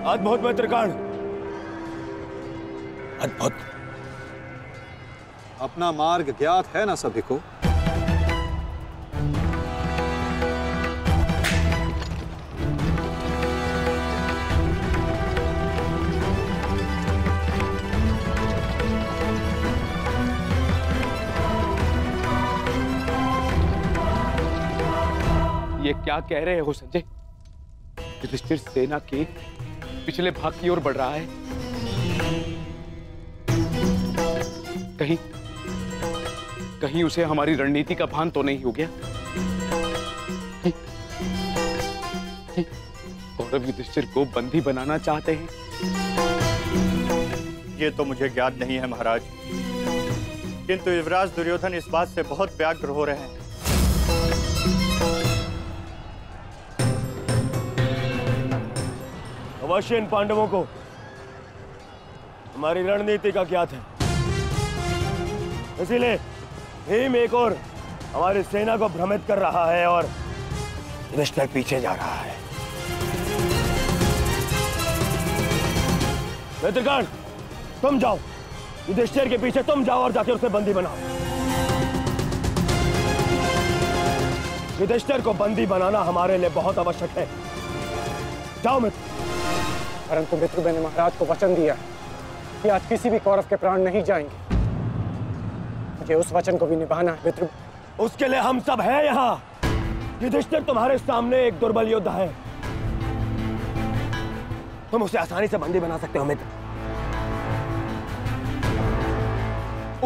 अद्भुत मित्रगण, अद्भुत। अपना मार्ग ज्ञात है ना सभी को? ये क्या कह रहे हो संजय? युधिष्ठिर सेना के पिछले भाग की ओर बढ़ रहा है। कहीं उसे हमारी रणनीति का भान तो नहीं हो गया? कौरव युधिष्ठिर को बंदी बनाना चाहते हैं? ये तो मुझे ज्ञात नहीं है महाराज, किंतु युवराज दुर्योधन इस बात से बहुत व्यग्र हो रहे हैं। अवश्य इन पांडवों को हमारी रणनीति का ज्ञात है, इसीलिए भीम एक और हमारी सेना को भ्रमित कर रहा है और युधिष्ठिर पीछे जा रहा है। मित्रगण, तुम जाओ, युधिष्ठिर के पीछे तुम जाओ और जाके उसे बंदी बनाओ। युधिष्ठिर को बंदी बनाना हमारे लिए बहुत आवश्यक है। जाओ मित्र। परंतु मित्र मैंने महाराज को वचन दिया कि आज किसी भी कौरव के प्राण नहीं जाएंगे। मुझे उस वचन को भी निभाना है मित्र। उसके लिए हम सब हैं यहाँ। युधिष्ठिर तुम्हारे सामने एक दुर्बल योद्धा है, तुम उसे आसानी से बंदी बना सकते हो मित्र।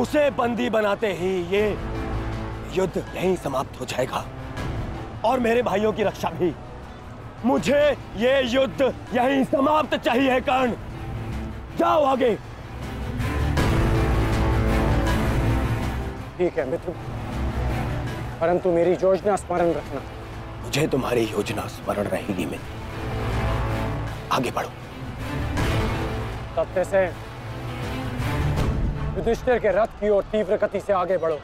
उसे बंदी बनाते ही ये युद्ध यहीं समाप्त हो जाएगा और मेरे भाइयों की रक्षा भी। मुझे ये युद्ध यहीं समाप्त चाहिए। कर्ण, जाओ आगे। ठीक है मित्र, परंतु मेरी योजना स्मरण रखना। मुझे तुम्हारी योजना स्मरण रहेगी मित्र। आगे बढ़ो। तब से युधिष्ठिर के रथ की ओर तीव्र गति से आगे बढ़ो।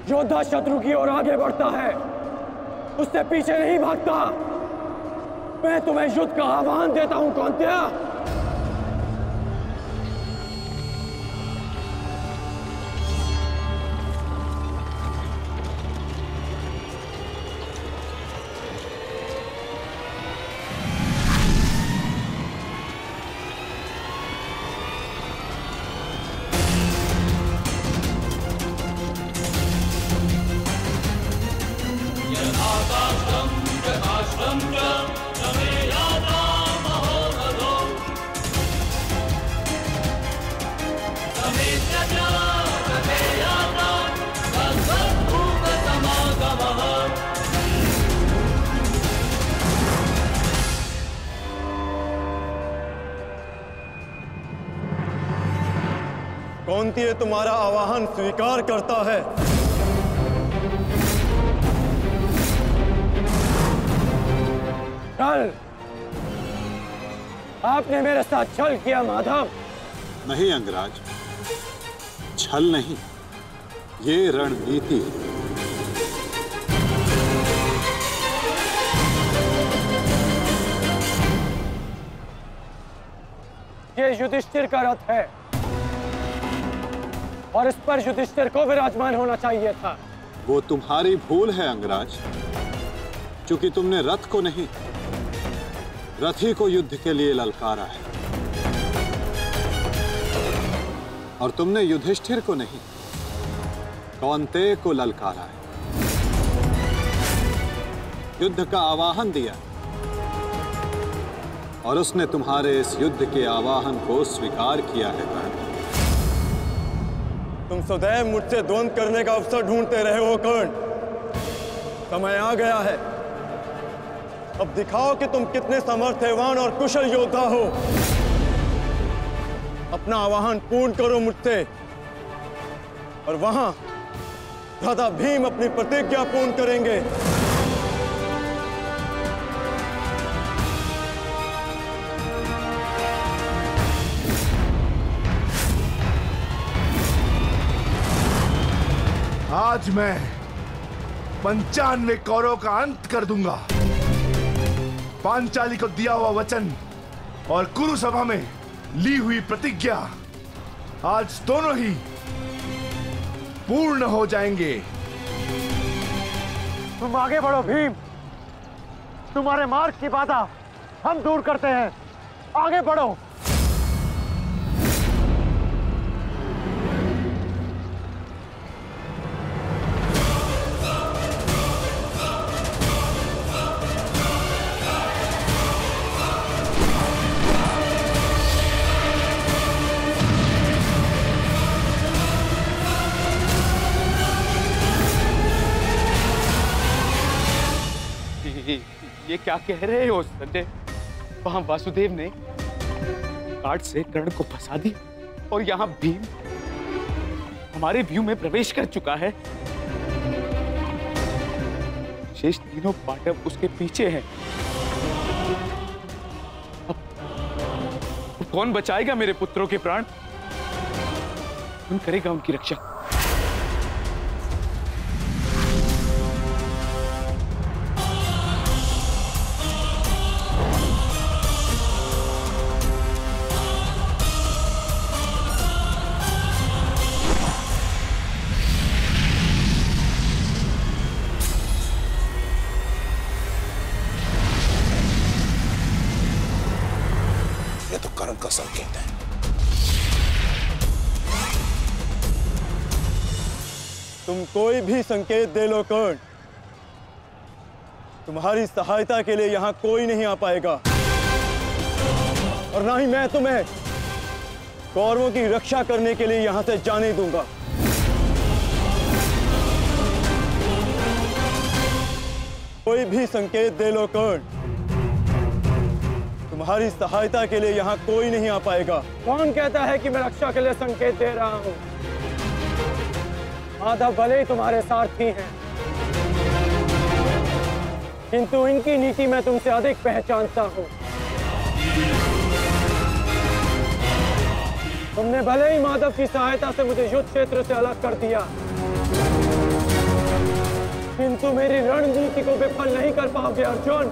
योद्धा शत्रु की ओर आगे बढ़ता है, उससे पीछे नहीं भागता। मैं तुम्हें युद्ध का आह्वान देता हूं कौंतेय। कौंतेय तुम्हारा आवाहन स्वीकार करता है। छल, आपने मेरे साथ छल किया माधव। नहीं अंगराज, छल नहीं, ये रणनीति है। ये युधिष्ठिर का रथ है और इस पर युधिष्ठिर को विराजमान होना चाहिए था। वो तुम्हारी भूल है अंगराज, क्योंकि तुमने रथ को नहीं, रथी को युद्ध के लिए ललकारा है। और तुमने युधिष्ठिर को नहीं, कौन्तेय को ललकारा है, युद्ध का आवाहन दिया और उसने तुम्हारे इस युद्ध के आवाहन को स्वीकार किया है। कर्ण, तुम सदैव मुझसे द्वंद्व करने का अवसर ढूंढते रहे हो कर्ण। समय आ गया है, अब दिखाओ कि तुम कितने समर्थवान और कुशल योद्धा हो। अपना आवाहन पूर्ण करो मुझसे और वहां भ्राता भीम अपनी प्रतिज्ञा पूर्ण करेंगे। आज मैं 95 कौरवों का अंत कर दूंगा। पांचाली को दिया हुआ वचन और कुरु सभा में ली हुई प्रतिज्ञा आज दोनों ही पूर्ण हो जाएंगे। तुम आगे बढ़ो भीम, तुम्हारे मार्ग की बाधा हम दूर करते हैं। आगे बढ़ो। ये क्या कह रहे हो संजय? वहां वासुदेव ने काट से कर्ण को फंसा दिया और यहाँ भीम हमारे व्यू में प्रवेश कर चुका है। शेष तीनों पांडव उसके पीछे हैं। अब कौन बचाएगा मेरे पुत्रों के प्राण? कौन करेगा उनकी रक्षा? कर्ण का संकेत है। तुम कोई भी संकेत दे लो कर्ण, तुम्हारी सहायता के लिए यहां कोई नहीं आ पाएगा और ना ही मैं तुम्हें कौरवों की रक्षा करने के लिए यहां से जाने दूंगा। कोई भी संकेत दे लो कर्ण, तुम्हारी सहायता के लिए यहाँ कोई नहीं आ पाएगा। कौन कहता है कि मैं रक्षा के लिए संकेत दे रहा हूँ? माधव भले ही तुम्हारे सारथी हैं, किंतु इनकी नीति मैं तुमसे अधिक पहचानता हूँ। तुमने भले ही माधव की सहायता से मुझे युद्ध क्षेत्र से अलग कर दिया, किंतु मेरी रणनीति को विफल नहीं कर पाओगे अर्जुन।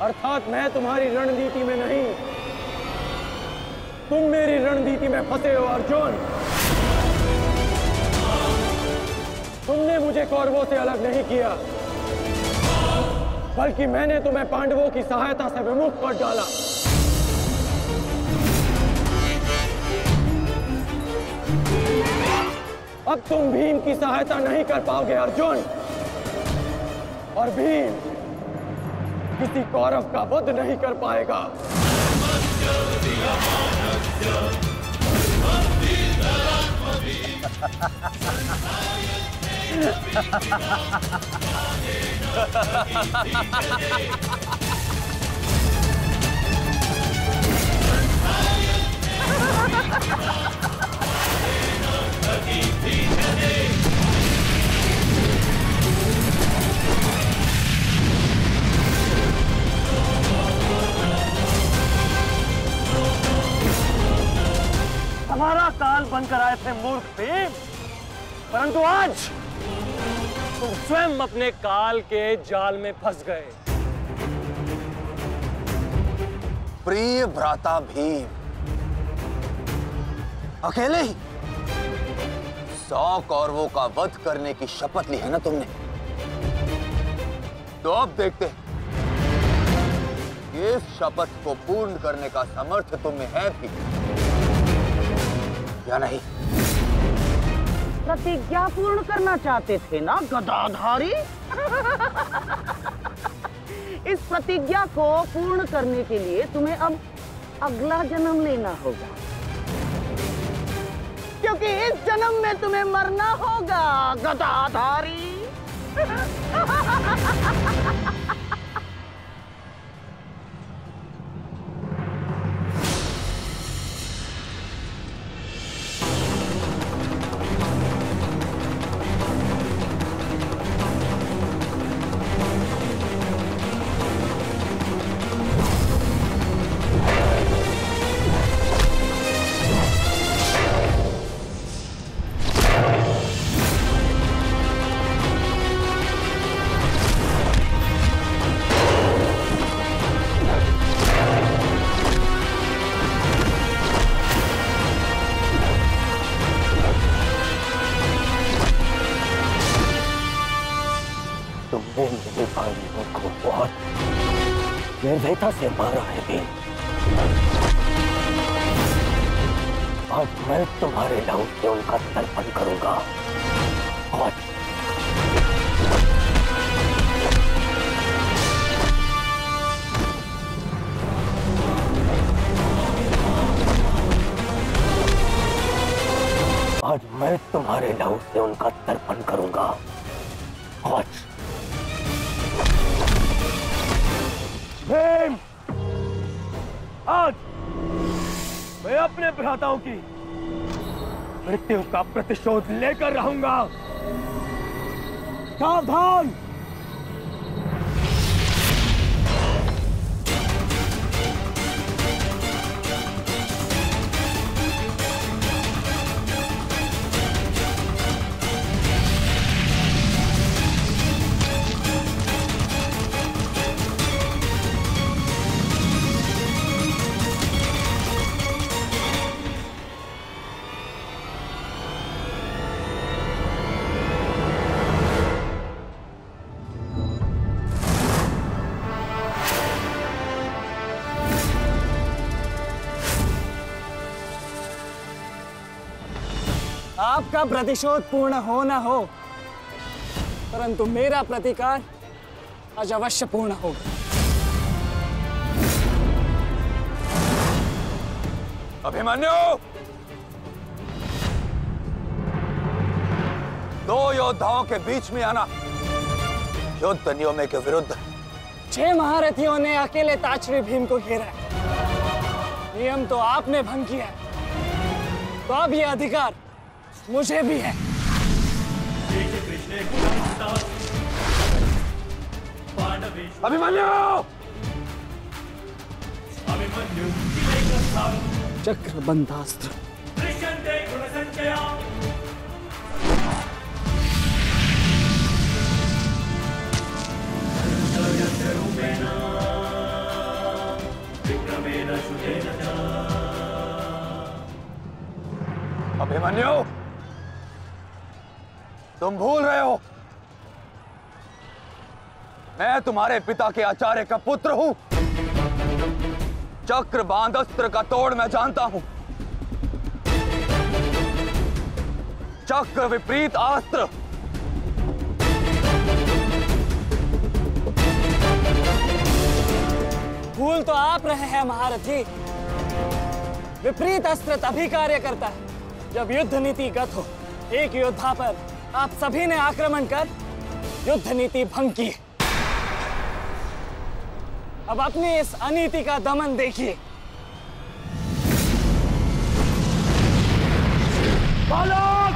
अर्थात मैं तुम्हारी रणनीति में नहीं, तुम मेरी रणनीति में फंसे हो अर्जुन। तुमने मुझे कौरवों से अलग नहीं किया, बल्कि मैंने तुम्हें पांडवों की सहायता से विमुख कर डाला। अब तुम भीम की सहायता नहीं कर पाओगे अर्जुन, और भीम किसी कौरव का वध नहीं कर पाएगा। तुम्हारा काल बनकर आए थे मूर्ख भीम, परंतु आज तुम स्वयं अपने काल के जाल में फंस गए। प्रिय भ्राता भीम, अकेले ही 100 कौरवों का वध करने की शपथ ली है ना तुमने? तो अब देखते हैं इस शपथ को पूर्ण करने का सामर्थ्य तुम्हें है भी या नहीं? प्रतिज्ञा पूर्ण करना चाहते थे ना गदाधारी? इस प्रतिज्ञा को पूर्ण करने के लिए तुम्हें अब अगला जन्म लेना होगा, क्योंकि इस जन्म में तुम्हें मरना होगा गदाधारी। तुमने मेरे भाइयों को बहुत निर्दयता से मारा है भीम। आज मैं तुम्हारे लहू से उनका तर्पण करूंगा। और आज मैं तुम्हारे लहू से उनका तर्पण करूंगा। और भीम, आज मैं अपने भ्राताओं की मृत्यु का प्रतिशोध लेकर रहूंगा। सावधान! आपका प्रतिशोध पूर्ण हो न हो, परंतु मेरा प्रतिकार आज अवश्य पूर्ण होगा। अभिमन्यु, 2 योद्धाओं के बीच में आना युद्ध नियमों के विरुद्ध। 6 महारथियों ने अकेले ताचरी भीम को घेरा है। नियम तो आपने भंग किया है, तो अब यह अधिकार मुझे भी है। अभिमन्यु! चक्रबंधास्त्र। अभिमन्यु, तुम भूल रहे हो, मैं तुम्हारे पिता के आचार्य का पुत्र हूं। चक्रबांध अस्त्र का तोड़ मैं जानता हूं। चक्र विपरीत अस्त्र भूल तो आप रहे हैं महारथी। विपरीत अस्त्र तभी कार्य करता है जब युद्ध नीतिगत हो। एक योद्धा पर आप सभी ने आक्रमण कर युद्ध नीति भंग की। अब अपनी इस अनीति का दमन देखिए। बालक!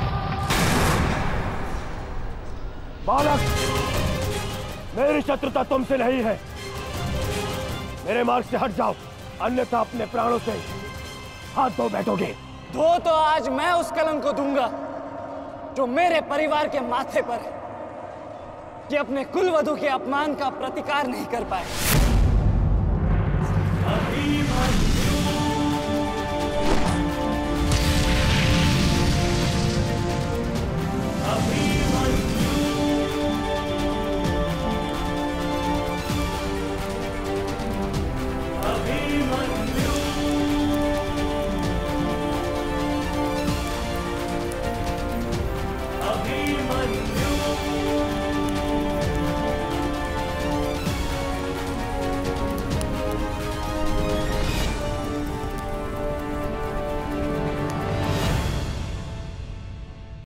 बालक! मेरी शत्रुता तुमसे नहीं है। मेरे मार्ग से हट जाओ, अन्यथा अपने प्राणों से हाथ धो बैठोगे। तो आज मैं उस कलंक को दूंगा जो मेरे परिवार के माथे पर है, कि अपने कुलवधु के अपमान का प्रतिकार नहीं कर पाए।